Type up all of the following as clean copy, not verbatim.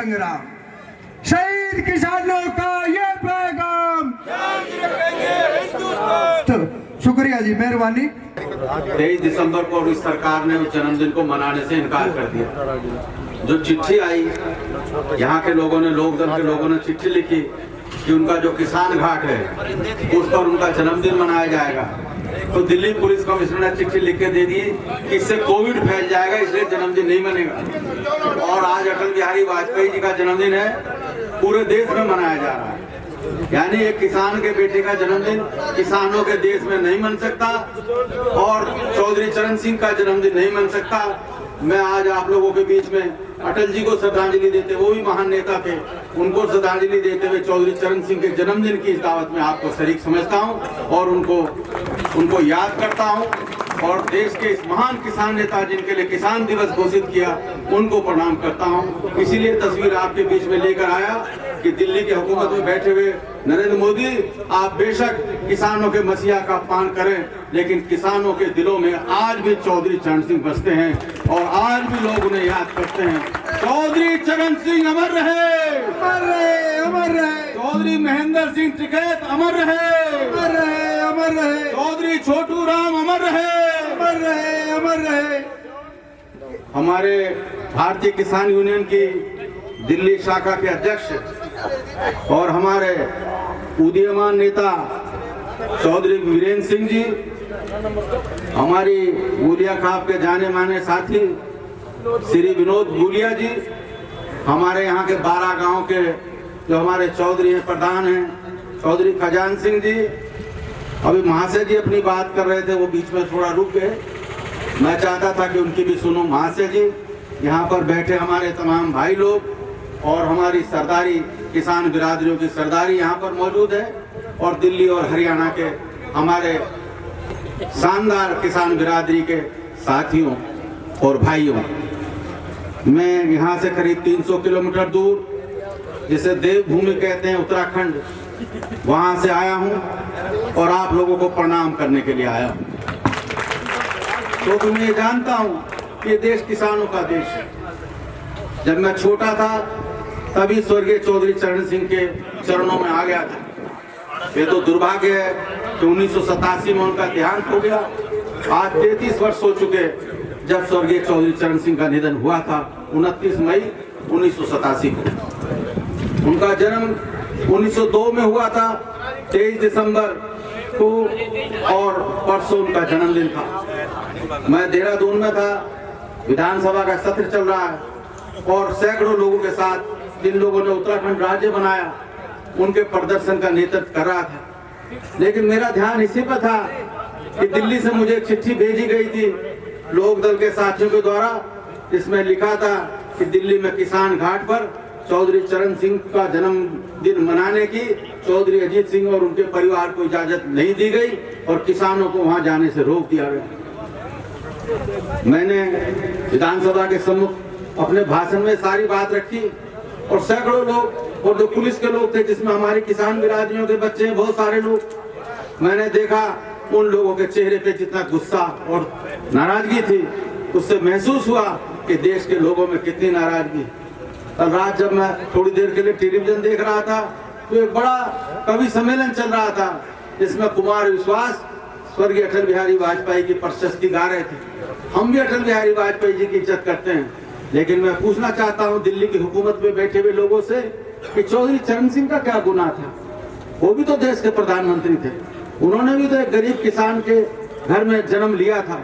संग्राम। शहीद किसानों का ये पैगाम। तो शुक्रिया जी, मेहरबानी। 23 दिसंबर को इस सरकार ने उस जन्मदिन को मनाने से इनकार कर दिया। जो चिट्ठी आई, यहाँ के लोगों ने, लोकदल के लोगों ने चिट्ठी लिखी कि उनका जो किसान घाट है उस पर उनका जन्मदिन मनाया जाएगा, तो दिल्ली पुलिस कमिश्नर ने चिट्ठी लिख के दे दी कि इससे कोविड फैल जाएगा, इसलिए जन्मदिन नहीं मनेगा। और आज अटल बिहारी वाजपेयी जी का जन्मदिन है, पूरे देश में मनाया जा रहा है। यानी एक किसान के बेटे का जन्मदिन किसानों के देश में नहीं मन सकता और चौधरी चरण सिंह का जन्मदिन नहीं मन सकता। मैं आज आप लोगों के बीच में अटल जी को श्रद्धांजलि देते, वो भी महान नेता थे, उनको श्रद्धांजलि देते हुए चौधरी चरण सिंह के जन्मदिन की इस दावत में आपको शरीक समझता हूं और उनको याद करता हूं और देश के इस महान किसान नेता जिनके लिए किसान दिवस घोषित किया, उनको प्रणाम करता हूं। इसीलिए तस्वीर आपके बीच में लेकर आया कि दिल्ली की हुकूमत में बैठे हुए नरेंद्र मोदी, आप बेशक किसानों के मसीहा का अपमान करें, लेकिन किसानों के दिलों में आज भी चौधरी चरण सिंह बसते हैं और आज भी लोग उन्हें याद करते हैं। चौधरी चरण सिंह अमर रहे, अमर रहे, अमर रहे। चौधरी महेंद्र सिंह टिकैत अमर रहे, अमर रहे, अमर रहे। चौधरी छोटू राम अमर रहे, अमर रहे, अमर रहे। हमारे भारतीय किसान यूनियन की दिल्ली शाखा के अध्यक्ष और हमारे उदीयमान नेता चौधरी वीरेंद्र सिंह जी, हमारी गुलिया खाप के जाने माने साथी श्री विनोद गुलिया जी, हमारे यहाँ के 12 गांव के जो हमारे चौधरी हैं, प्रधान हैं, चौधरी खजान सिंह जी। अभी महाशय जी अपनी बात कर रहे थे, वो बीच में थोड़ा रुक गए, मैं चाहता था कि उनकी भी सुनो। महाशय जी, यहाँ पर बैठे हमारे तमाम भाई लोग और हमारी सरदारी, किसान बिरादरियों की सरदारी यहाँ पर मौजूद है और दिल्ली और हरियाणा के हमारे शानदार किसान बिरादरी के साथियों और भाइयों, मैं यहाँ से करीब 300 किलोमीटर दूर, जिसे देवभूमि कहते हैं उत्तराखंड, वहाँ से आया हूँ और आप लोगों को प्रणाम करने के लिए आया हूँ। तो मैं ये जानता हूँ कि ये देश किसानों का देश है। जब मैं छोटा था तभी स्वर्गीय चौधरी चरण सिंह के चरणों में आ गया था। ये तो दुर्भाग्य है कि 1987 में उनका देहांत हो गया। आज 33 वर्ष हो चुके जब स्वर्गीय चौधरी चरण सिंह का निधन हुआ था, 29 मई 1987 को। उनका जन्म 1902 में हुआ था, 23 दिसंबर को, और परसों उनका जन्मदिन था। मैं देहरादून में था, विधानसभा का सत्र चल रहा है और सैकड़ों लोगों के साथ, जिन लोगों ने उत्तराखंड राज्य बनाया, उनके प्रदर्शन का नेतृत्व कर रहा था। लेकिन मेरा ध्यान इसी पर था कि दिल्ली से मुझे एक चिट्ठी भेजी गई थी लोकदल के साथियों के द्वारा, जिसमें लिखा था कि दिल्ली में किसान घाट पर चौधरी चरण सिंह का जन्मदिन मनाने की चौधरी अजीत सिंह और उनके परिवार को इजाजत नहीं दी गई और किसानों को वहां जाने से रोक दिया गया। मैंने विधानसभा के सम्मुख अपने भाषण में सारी बात रखी और सैकड़ों लोग और जो पुलिस के लोग थे, जिसमें हमारी किसान बिरादरियों के बच्चे हैं, बहुत सारे लोग, मैंने देखा उन लोगों के चेहरे पे जितना गुस्सा और नाराजगी थी, उससे महसूस हुआ कि देश के लोगों में कितनी नाराजगी। कल रात जब मैं थोड़ी देर के लिए टेलीविजन देख रहा था तो एक बड़ा कवि सम्मेलन चल रहा था, जिसमें कुमार विश्वास स्वर्गीय अटल बिहारी वाजपेयी की प्रशस्ति गा रहे थे। हम भी अटल बिहारी वाजपेयी जी की इज्जत करते हैं, लेकिन मैं पूछना चाहता हूं दिल्ली की हुकूमत में बैठे हुए लोगों से कि चौधरी चरण सिंह का क्या गुनाह था? वो भी तो देश के प्रधानमंत्री थे, उन्होंने भी तो एक गरीब किसान के घर में जन्म लिया था।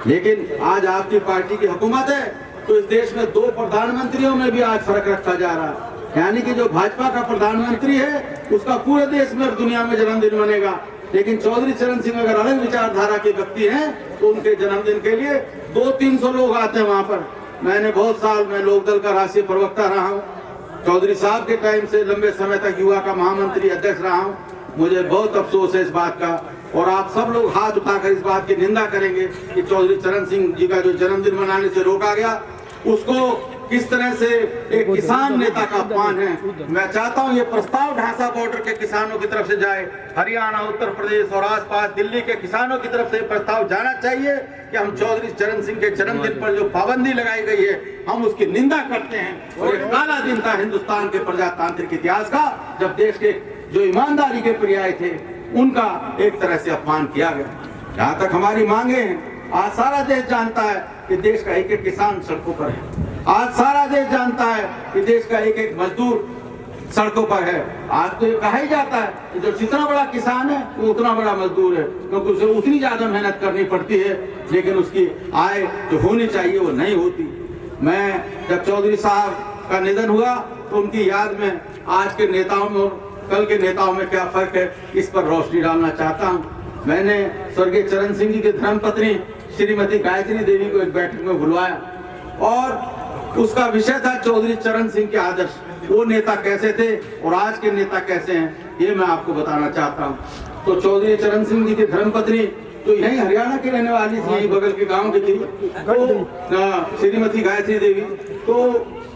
लेकिन आज आपकी पार्टी की हुकूमत है तो इस देश में 2 प्रधानमंत्रियों में भी आज फर्क रखा जा रहा है। यानी कि जो भाजपा का प्रधानमंत्री है उसका पूरे देश में दुनिया में जन्मदिन मनेगा, लेकिन चौधरी चरण सिंह अगर अलग विचारधारा के व्यक्ति हैं तो उनके जन्मदिन के लिए 200-300 लोग आते हैं वहां पर। मैंने बहुत साल में लोकदल का राष्ट्रीय प्रवक्ता रहा हूँ, चौधरी साहब के टाइम से लंबे समय तक युवा का महामंत्री अध्यक्ष रहा हूँ। मुझे बहुत अफसोस है इस बात का और आप सब लोग हाथ उठाकर इस बात की निंदा करेंगे कि चौधरी चरण सिंह जी का जो जन्मदिन मनाने से रोका गया, उसको किस तरह से एक किसान नेता का अपमान है। मैं चाहता हूं ये प्रस्ताव ढांसा बॉर्डर के किसानों की तरफ से जाए, हरियाणा, उत्तर प्रदेश और आसपास दिल्ली के किसानों की तरफ से प्रस्ताव जाना चाहिए कि हम चौधरी चरण सिंह के जन्मदिन पर जो पाबंदी लगाई गई है हम उसकी निंदा करते हैं। और एक काला दिन था हिंदुस्तान के प्रजातांत्रिक इतिहास का, जब देश के जो ईमानदारी के पर्याय थे उनका एक तरह से अपमान किया गया। जहाँ तक हमारी मांगे हैं, आज सारा देश जानता है कि देश का एक एक किसान सड़कों पर है। आज सारा देश जानता है कि देश का एक एक मजदूर सड़कों पर है। आज तो ये कहा ही जाता है कि जो जितना बड़ा किसान है वो उतना बड़ा मजदूर है, क्योंकि उसे उतनी ज्यादा मेहनत करनी पड़ती है, लेकिन उसकी आय जो होनी चाहिए वो नहीं होती। मैं जब चौधरी साहब का निधन हुआ तो उनकी याद में आज के नेताओं में और कल के नेताओं में क्या फर्क है, इस पर रोशनी डालना चाहता हूँ। मैंने स्वर्गीय चरण सिंह जी की धर्मपत्नी श्रीमती गायत्री देवी को एक बैठक में बुलवाया और उसका विषय था चौधरी चरण सिंह के आदर्श। वो नेता कैसे थे और आज के नेता कैसे हैं, ये मैं आपको बताना चाहता हूँ। तो चौधरी चरण सिंह जी की धर्मपत्नी तो यही हरियाणा की रहने वाली थी, यही बगल के गांव की थी, तो श्रीमती गायत्री देवी, तो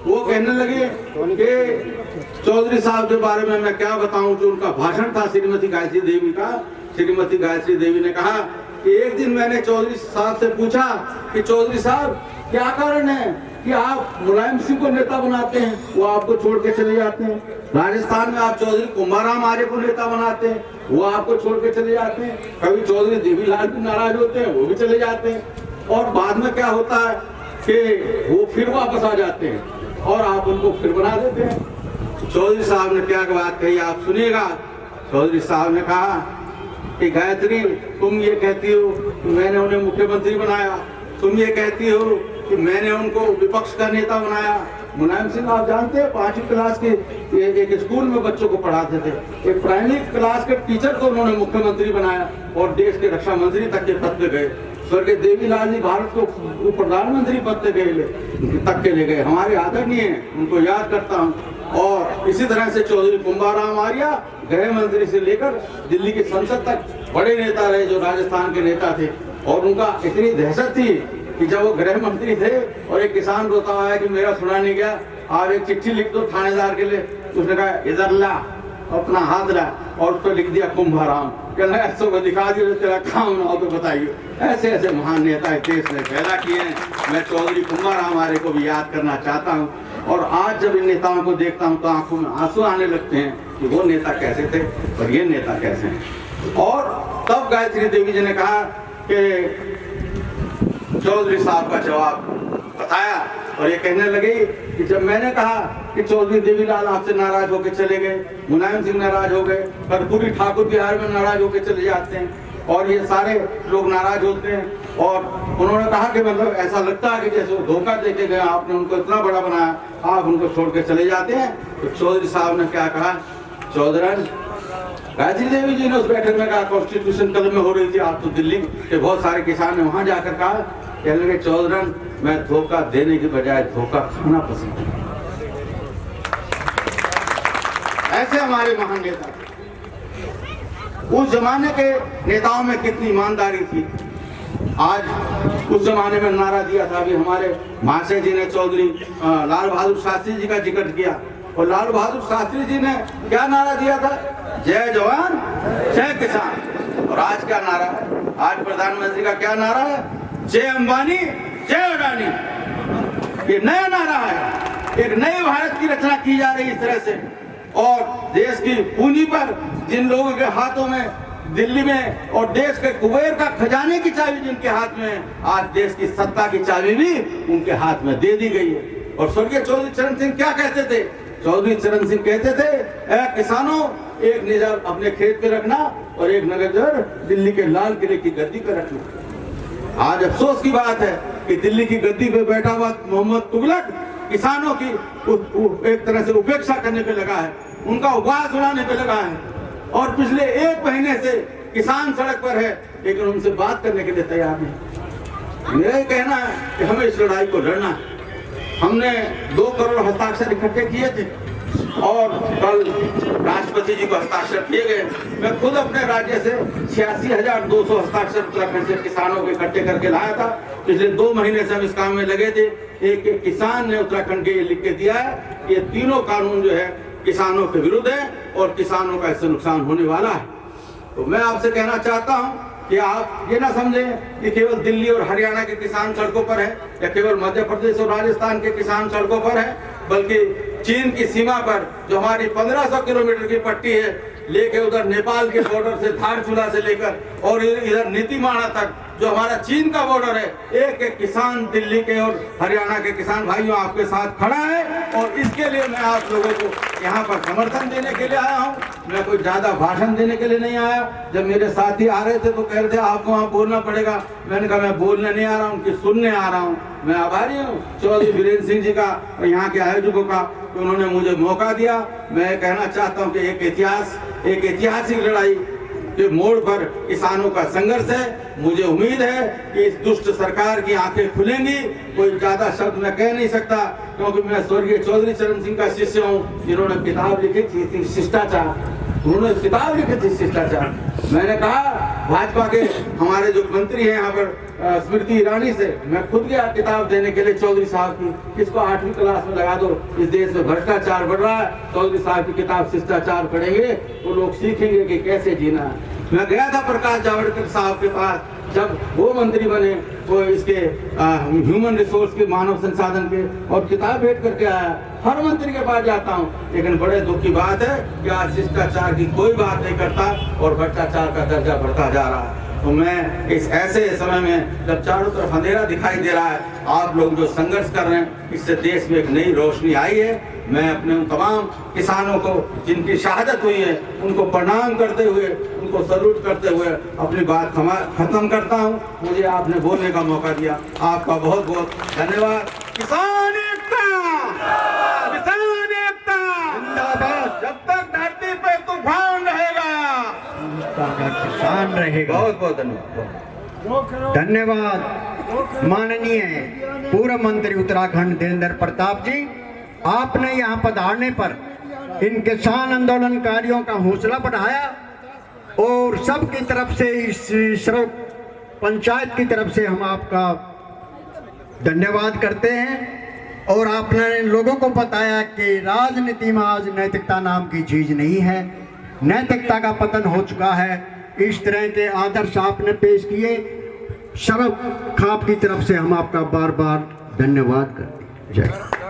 वो कहने लगे कि चौधरी साहब के बारे में मैं क्या बताऊं। जो उनका भाषण था श्रीमती गायत्री देवी का, श्रीमती गायत्री देवी ने कहा कि एक दिन मैंने चौधरी साहब से पूछा कि चौधरी साहब क्या कारण है कि आप मुलायम सिंह को नेता बनाते हैं, वो आपको छोड़ के चले जाते हैं। राजस्थान में आप चौधरी कुंभाराम आर्य को नेता बनाते हैं, वो आपको छोड़ के चले जाते हैं। कभी चौधरी देवीलाल भी नाराज होते हैं, वो भी चले जाते हैं। और बाद में क्या होता है कि वो फिर वापस आ जाते हैं और आप उनको फिर बना देते हैं। चौधरी साहब ने क्या बात कही आप सुनिएगा। चौधरी साहब ने कहा कि गायत्री, तुम ये कहती हो कि मैंने उन्हें मुख्यमंत्री बनाया, तुम ये कहती हो कि मैंने उनको विपक्ष का नेता बनाया। मुलायम सिंह आप जानते हैं 5वीं क्लास के एक स्कूल में बच्चों को पढ़ाते थे, एक प्राइमरी क्लास के टीचर को उन्होंने मुख्यमंत्री बनाया और देश के रक्षा मंत्री तक के पद पे गए। स्वर्गीय देवीलाल जी भारत को प्रधानमंत्री पद पे तक के ले गए। हमारे आदरणीय हैं, उनको याद करता हूँ। और इसी तरह से चौधरी कुंभाराम आर्य गृह मंत्री से लेकर दिल्ली की संसद तक बड़े नेता रहे, जो राजस्थान के नेता थे। और उनका इतनी दहशत थी कि जब वो गृह मंत्री थे और एक किसान रोता हुआ है कि मेरा सुना नहीं गया, आप एक चिट्ठी लिख दो थानेदार के लिए। उसने कहा इधर ला, अपना हाथ ला, और उस पर लिख दिया कुंभाराम। कहना ऐसो को दिखा दिया, तेरा काम ना हो तो बताइए। ऐसे ऐसे महान नेता इस देश ने पैदा किए हैं। मैं चौधरी कुंभाराम आर्य को भी याद करना चाहता हूँ। और आज जब इन नेताओं को देखता हूँ तो आंखों में आंसू आने लगते हैं कि वो नेता कैसे थे और ये नेता कैसे हैं। और तब गायत्री देवी जी ने कहा कि चौधरी साहब का जवाब बताया और ये कहने लगे कि जब मैंने कहा कि चौधरी देवीलाल आपसे नाराज होकर चले गए, मुलायम सिंह नाराज हो गए, कर्पूरी ठाकुर बिहार में नाराज होकर चले जाते हैं और ये सारे लोग नाराज होते हैं। और उन्होंने कहा कि मतलब ऐसा लगता है कि जैसे वो धोखा देके गए, आपने उनको इतना बड़ा बनाया, आप उनको छोड़ के चले जाते हैं। तो चौधरी साहब ने क्या कहा, चौधरी गायत्री देवी जी ने उस बैठक में कहा, कॉन्स्टिट्यूशन कल में हो रही थी, आप तो दिल्ली के बहुत सारे किसान ने वहां जाकर कहा, कहने लगे चौधरी मैं धोखा देने की बजाय धोखा खाना पसंद करता हूं। ऐसे हमारे महान नेता थे। उस जमाने के नेताओं में कितनी ईमानदारी थी। आज उस जमाने में नारा दिया था, अभी हमारे महाशय जी ने चौधरी लाल बहादुर शास्त्री जी का जिक्र किया, और लाल बहादुर शास्त्री जी ने क्या नारा दिया था, जय जवान जय किसान। और आज क्या नारा है, आज प्रधानमंत्री का क्या नारा है, जय अंबानी जय अडानी। ये नया नारा है, एक नए भारत की रचना की जा रही है इस तरह से। और देश की पूंजी पर जिन लोगों के हाथों में दिल्ली में और देश के कुबेर का खजाने की चाबी जिनके हाथ में, आज देश की सत्ता की चाबी भी उनके हाथ में दे दी गई है। और स्वर्गीय चौधरी चरण सिंह क्या कहते थे, चौधरी चरण सिंह कहते थे, ऐ किसानों, एक निज़र अपने खेत पे रखना और एक नजर दिल्ली के लाल किले की गद्दी पे रखना। आज अफसोस की बात है कि दिल्ली की गद्दी पे बैठा हुआ मोहम्मद तुगलक किसानों की एक तरह से उपेक्षा करने पे लगा है, उनका उपवास उड़ाने पे लगा है। और पिछले 1 महीने से किसान सड़क पर है, लेकिन उनसे बात करने के लिए तैयार नहीं। मेरा ये कहना है कि हमें इस लड़ाई को लड़ना है। हमने 2 करोड़ हस्ताक्षर इकट्ठे किए थे और कल राष्ट्रपति जी को हस्ताक्षर किए गए। मैं खुद अपने राज्य से 86,200 हस्ताक्षर उत्तराखंड से किसानों के इकट्ठे करके लाया था। पिछले 2 महीने से हम इस काम में लगे थे। एक किसान ने उत्तराखंड के लिख के दिया है, ये तीनों कानून जो है किसानों के विरुद्ध है और किसानों का इससे नुकसान होने वाला है। तो मैं आपसे कहना चाहता हूं कि आप ये ना समझें कि केवल दिल्ली और हरियाणा के किसान सड़कों पर है या केवल मध्य प्रदेश और राजस्थान के किसान सड़कों पर है, बल्कि चीन की सीमा पर जो हमारी 1500 किलोमीटर की पट्टी है, लेके उधर नेपाल के बॉर्डर से धारचूला से लेकर और इधर नीतीमाणा तक जो हमारा चीन का बॉर्डर है, एक एक किसान दिल्ली के और हरियाणा के किसान भाइयों आपके साथ खड़ा है। और इसके लिए मैं आप लोगों को यहाँ पर समर्थन देने के लिए आया हूँ। मैं कोई ज्यादा भाषण देने के लिए नहीं आया। जब मेरे साथी आ रहे थे तो कह रहे थे आपको वहाँ बोलना पड़ेगा, मैंने कहा मैं बोलने नहीं आ रहा हूँ, उनकी सुनने आ रहा हूँ। मैं आभारी हूँ चौधरी वीरेंद्र सिंह जी का और यहाँ के आयोजकों का कि उन्होंने मुझे मौका दिया। मैं कहना चाहता हूँ कि एक ऐतिहासिक लड़ाई के मोड़ पर किसानों का संघर्ष है। मुझे उम्मीद है कि इस दुष्ट सरकार की आंखें खुलेंगी। कोई ज्यादा शब्द मैं कह नहीं सकता क्योंकि मैं स्वर्गीय चौधरी चरण सिंह का शिष्य हूँ, जिन्होंने किताब लिखी थी शिष्टाचार। उन्होंने किताब लिखी थी शिष्टाचार। मैंने कहा भाजपा के हमारे जो मंत्री हैं यहाँ पर स्मृति ईरानी से मैं खुद गया किताब देने के लिए चौधरी साहब की, इसको 8वीं क्लास में लगा दो, इस देश में भ्रष्टाचार बढ़ रहा है। चौधरी साहब की किताब शिष्टाचार पढ़ेंगे तो लोग सीखेंगे कि कैसे जीना है। मैं गया था प्रकाश जावड़ेकर साहब के पास, जब वो मंत्री बने वो इसके ह्यूमन रिसोर्स के मानव संसाधन के, और किताब भेंट करके आया। हर मंत्री के पास जाता हूँ, लेकिन बड़े दुख की बात है कि आज शिष्टाचार की कोई बात नहीं करता और भ्रष्टाचार का दर्जा बढ़ता जा रहा है। तो मैं इस ऐसे समय में जब चारों तरफ अंधेरा दिखाई दे रहा है, आप लोग जो संघर्ष कर रहे हैं, इससे देश में एक नई रोशनी आई है। मैं अपने उन तमाम किसानों को जिनकी शहादत हुई है उनको प्रणाम करते हुए, उनको सल्यूट करते हुए अपनी बात खत्म करता हूं। मुझे आपने बोलने का मौका दिया, आपका बहुत बहुत धन्यवाद। किसान एकता, किसान एकता जिंदाबाद। जब तक धरती पे तूफान रहेगा, किसान रहेगा। बहुत बहुत धन्यवाद। धन्यवाद माननीय पूर्व मंत्री उत्तराखंड देवेंद्र प्रताप जी, आपने यहाँ पधारने पर इन किसान आंदोलनकारियों का हौसला बढ़ाया और सबकी तरफ से इस श्रम पंचायत की तरफ से हम आपका धन्यवाद करते हैं। और आपने लोगों को बताया कि राजनीति में आज नैतिकता नाम की चीज नहीं है, नैतिकता का पतन हो चुका है। इस तरह के आदर्श आपने पेश किए। शरफ खाप की तरफ से हम आपका बार बार धन्यवाद करते हैं। जय।